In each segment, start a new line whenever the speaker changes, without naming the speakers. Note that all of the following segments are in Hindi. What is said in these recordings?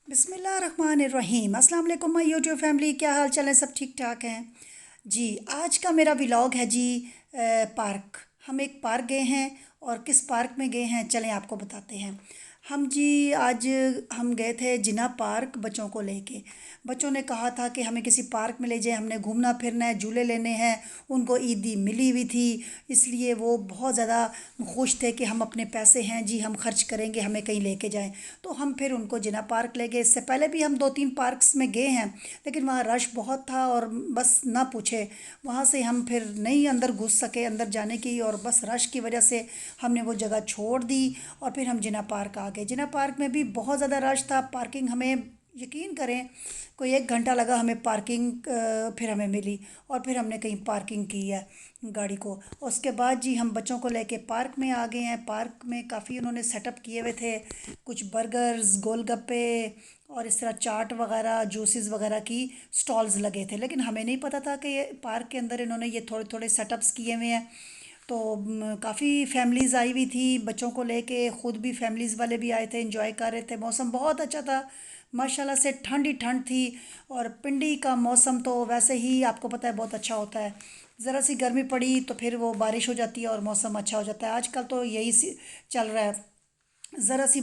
बिस्मिल्लाहिर्रहमानिर्रहीम। अस्सलाम वालेकुम माय यूट्यूब फैमिली, क्या हाल चाल है? सब ठीक ठाक हैं जी। आज का मेरा व्लॉग है जी। पार्क, हम एक पार्क गए हैं और किस पार्क में गए हैं चलें आपको बताते हैं। हम जी आज हम गए थे जिना पार्क बच्चों को लेके। बच्चों ने कहा था कि हमें किसी पार्क में ले जाए, हमने घूमना फिरना है, झूले लेने हैं। उनको ईदी मिली हुई थी, इसलिए वो बहुत ज़्यादा खुश थे कि हम अपने पैसे हैं जी, हम खर्च करेंगे, हमें कहीं लेके जाएं। तो हम फिर उनको जिना पार्क ले गए। इससे पहले भी हम 2-3 पार्क्स में गए हैं, लेकिन वहाँ रश बहुत था और बस ना पूछे। वहाँ से हम फिर नहीं अंदर घुस सके अंदर जाने की, और बस रश की वजह से हमने वो जगह छोड़ दी और फिर हम जिना पार्क आ गए। जिना पार्क में भी बहुत ज़्यादा रश था। पार्किंग हमें, यकीन करें, कोई 1 घंटा लगा हमें पार्किंग फिर हमें मिली और फिर हमने कहीं पार्किंग की है गाड़ी को। उसके बाद जी हम बच्चों को लेके पार्क में आ गए हैं। पार्क में काफ़ी उन्होंने सेटअप किए हुए थे, कुछ बर्गर्स, गोलगप्पे और इस तरह चाट वगैरह, जूसेस वगैरह की स्टॉल्स लगे थे। लेकिन हमें नहीं पता था कि ये पार्क के अंदर इन्होंने ये थोड़े थोड़े सेटअप्स किए हुए हैं। तो काफ़ी फैमिलीज़ आई हुई थी बच्चों को लेके, ख़ुद भी फैमिलीज़ वाले भी आए थे, एंजॉय कर रहे थे। मौसम बहुत अच्छा था माशाल्लाह से, ठंड ही ठंड थी। और पिंडी का मौसम तो वैसे ही आपको पता है बहुत अच्छा होता है। ज़रा सी गर्मी पड़ी तो फिर वो बारिश हो जाती है और मौसम अच्छा हो जाता है। आजकल तो यही चल रहा है। ज़रा सी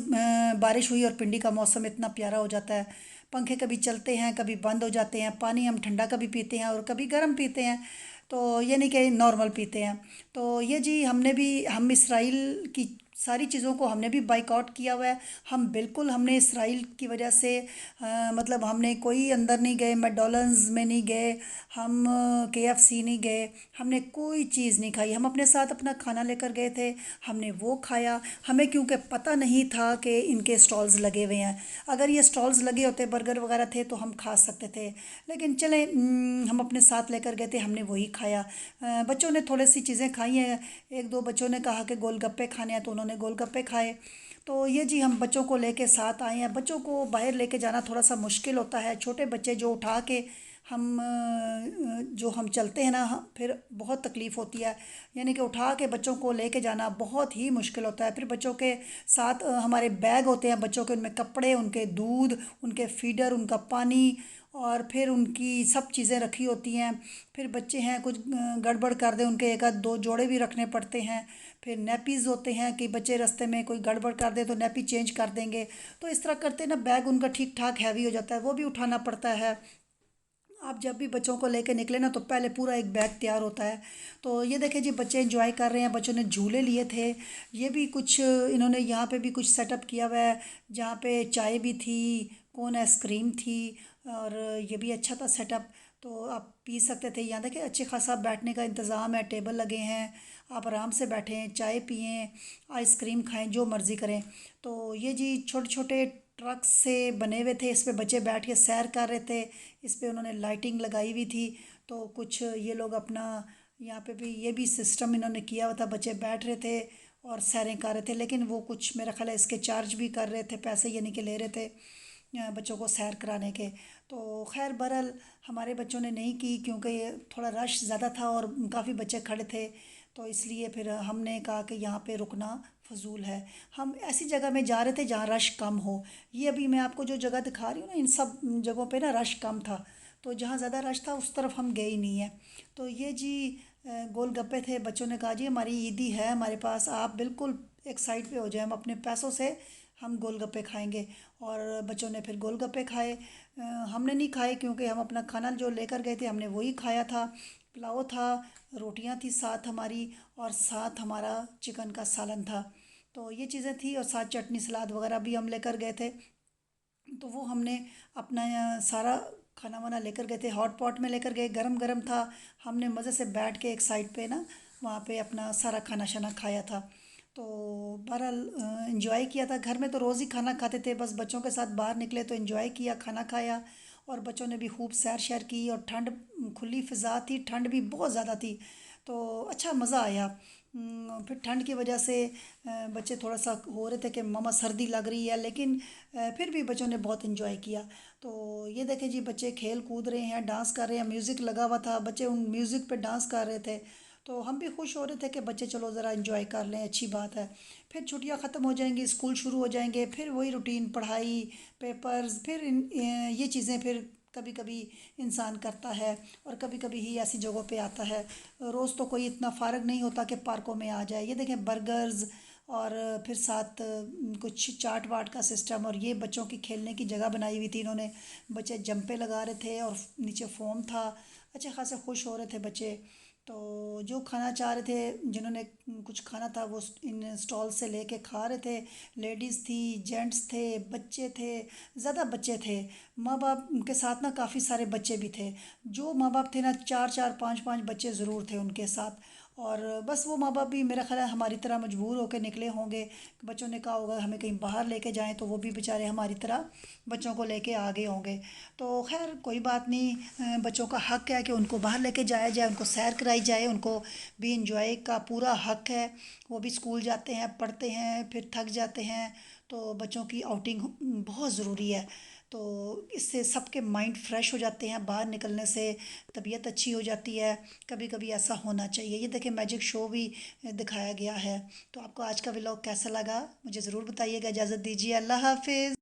बारिश हुई और पिंडी का मौसम इतना प्यारा हो जाता है। पंखे कभी चलते हैं, कभी बंद हो जाते हैं। पानी हम ठंडा कभी पीते हैं और कभी गर्म पीते हैं। तो ये नहीं कि नॉर्मल पीते हैं। तो ये जी हम इसराइल की सारी चीज़ों को हमने भी बाइकआउट किया हुआ है। हम बिल्कुल, हमने इसराइल की वजह से मतलब हमने कोई अंदर नहीं गए, मैकडॉनल्ड्स में नहीं गए, हम केएफसी नहीं गए, हमने कोई चीज़ नहीं खाई। हम अपने साथ अपना खाना लेकर गए थे, हमने वो खाया। हमें क्योंकि पता नहीं था कि इनके स्टॉल्स लगे हुए हैं। अगर ये स्टॉल्स लगे होते, बर्गर वगैरह थे, तो हम खा सकते थे। लेकिन चले, हम अपने साथ लेकर गए थे, हमने वही खाया। बच्चों ने थोड़ी सी चीज़ें खाई हैं। एक दो बच्चों ने कहा कि गोलगप्पे खाने हैं, तो उन्होंने गोलगप्पे खाए। तो ये जी हम बच्चों को लेके साथ आए हैं। बच्चों को बाहर लेके जाना थोड़ा सा मुश्किल होता है। छोटे बच्चे जो उठा के जो हम चलते हैं ना, फिर बहुत तकलीफ़ होती है। यानी कि उठा के बच्चों को लेके जाना बहुत ही मुश्किल होता है। फिर बच्चों के साथ हमारे बैग होते हैं बच्चों के, उनमें कपड़े, उनके दूध, उनके फीडर, उनका पानी और फिर उनकी सब चीज़ें रखी होती हैं। फिर बच्चे हैं, कुछ गड़बड़ कर दें, उनके एक आध दो जोड़े भी रखने पड़ते हैं। फिर नैपीज़ होते हैं कि बच्चे रास्ते में कोई गड़बड़ कर दे तो नैपी चेंज कर देंगे। तो इस तरह करते ना बैग उनका ठीक ठाक हैवी हो जाता है, वो भी उठाना पड़ता है। आप जब भी बच्चों को लेके निकले ना, तो पहले पूरा एक बैग तैयार होता है। तो ये देखें जी, बच्चे एंजॉय कर रहे हैं। बच्चों ने झूले लिए थे। ये भी कुछ इन्होंने यहाँ पे भी कुछ सेटअप किया हुआ है, जहाँ पे चाय भी थी, कोन आइसक्रीम थी, और ये भी अच्छा था सेटअप। तो आप पी सकते थे। यहाँ देखिए अच्छे खासा बैठने का इंतज़ाम है, टेबल लगे हैं, आप आराम से बैठें, चाय पिएं, आइसक्रीम खाएं, जो मर्ज़ी करें। तो ये जी छोटे छोटे ट्रक से बने हुए थे, इस पे बच्चे बैठ के सैर कर रहे थे। इस पे उन्होंने लाइटिंग लगाई हुई थी। तो कुछ ये लोग अपना यहाँ पे भी ये भी सिस्टम इन्होंने किया हुआ था, बच्चे बैठ रहे थे और सैरें कर रहे थे। लेकिन वो कुछ मेरा ख्याल है इसके चार्ज भी कर रहे थे, पैसे यानी कि ले रहे थे बच्चों को सैर कराने के। तो खैर बहरहाल हमारे बच्चों ने नहीं की, क्योंकि ये थोड़ा रश ज़्यादा था और काफ़ी बच्चे खड़े थे। तो इसलिए फिर हमने कहा कि यहाँ पे रुकना फजूल है। हम ऐसी जगह में जा रहे थे जहाँ रश कम हो। ये अभी मैं आपको जो जगह दिखा रही हूँ ना, इन सब जगहों पे ना रश कम था। तो जहाँ ज़्यादा रश था उस तरफ हम गए ही नहीं है। तो ये जी गोलगप्पे थे। बच्चों ने कहा जी हमारी ईदी है हमारे पास, आप बिल्कुल एक साइड पे हो जाए, हम अपने पैसों से हम गोलगप्पे खाएंगे। और बच्चों ने फिर गोलगप्पे खाए। हमने नहीं खाए क्योंकि हम अपना खाना जो लेकर गए थे हमने वही खाया था। पुलाव था, रोटियां थी साथ हमारी, और साथ हमारा चिकन का सालन था। तो ये चीज़ें थी और साथ चटनी सलाद वगैरह भी हम लेकर गए थे। तो वो हमने अपना सारा खाना वाना लेकर गए थे, हॉट पॉट में लेकर गए, गरम गरम था। हमने मज़े से बैठ के एक साइड पे ना, वहाँ पे अपना सारा खाना शाना खाया था। तो बहरहाल इंजॉय किया था। घर में तो रोज़ ही खाना खाते थे, बस बच्चों के साथ बाहर निकले तो इंजॉय किया, खाना खाया। और बच्चों ने भी खूब सैर शैर की, और ठंड, खुली फ़िज़ा थी, ठंड भी बहुत ज़्यादा थी। तो अच्छा मज़ा आया। फिर ठंड की वजह से बच्चे थोड़ा सा हो रहे थे कि मम्मा सर्दी लग रही है, लेकिन फिर भी बच्चों ने बहुत इन्जॉय किया। तो ये देखें जी, बच्चे खेल कूद रहे हैं, डांस कर रहे हैं, म्यूज़िक लगा हुआ था, बच्चे उन म्यूज़िक पे डांस कर रहे थे। तो हम भी खुश हो रहे थे कि बच्चे चलो ज़रा एंजॉय कर लें, अच्छी बात है। फिर छुट्टियां ख़त्म हो जाएंगी, स्कूल शुरू हो जाएंगे, फिर वही रूटीन, पढ़ाई, पेपर्स, फिर ये चीज़ें फिर कभी कभी इंसान करता है और कभी कभी ही ऐसी जगहों पे आता है। रोज़ तो कोई इतना फारग नहीं होता कि पार्कों में आ जाए। ये देखें, बर्गर्स और फिर साथ कुछ चाट वाट का सिस्टम, और ये बच्चों की खेलने की जगह बनाई हुई थी इन्होंने। बच्चे जंपे लगा रहे थे और नीचे फोम था। अच्छे खासे खुश हो रहे थे बच्चे। तो जो खाना चाह रहे थे, जिन्होंने कुछ खाना था, वो इन स्टॉल से लेके खा रहे थे। लेडीज़ थी, जेंट्स थे, बच्चे थे, ज़्यादा बच्चे थे। माँ बाप के साथ ना काफ़ी सारे बच्चे भी थे। जो माँ बाप थे ना, चार चार पाँच पाँच बच्चे ज़रूर थे उनके साथ। और बस वो माँ बाप भी मेरा ख्याल है हमारी तरह मजबूर होकर निकले होंगे। बच्चों ने कहा होगा हमें कहीं बाहर लेके जाएं, तो वो भी बेचारे हमारी तरह बच्चों को लेके आ गए होंगे। तो खैर कोई बात नहीं, बच्चों का हक है कि उनको बाहर लेके जाया जाए, उनको सैर कराई जाए, उनको भी इंजॉय का पूरा हक है। वो भी स्कूल जाते हैं, पढ़ते हैं, फिर थक जाते हैं। तो बच्चों की आउटिंग बहुत ज़रूरी है। तो इससे सबके माइंड फ्रेश हो जाते हैं, बाहर निकलने से तबीयत अच्छी हो जाती है। कभी कभी ऐसा होना चाहिए। ये देखिए, मैजिक शो भी दिखाया गया है। तो आपको आज का व्लॉग कैसा लगा मुझे ज़रूर बताइएगा। इजाज़त दीजिए, अल्लाह हाफिज़।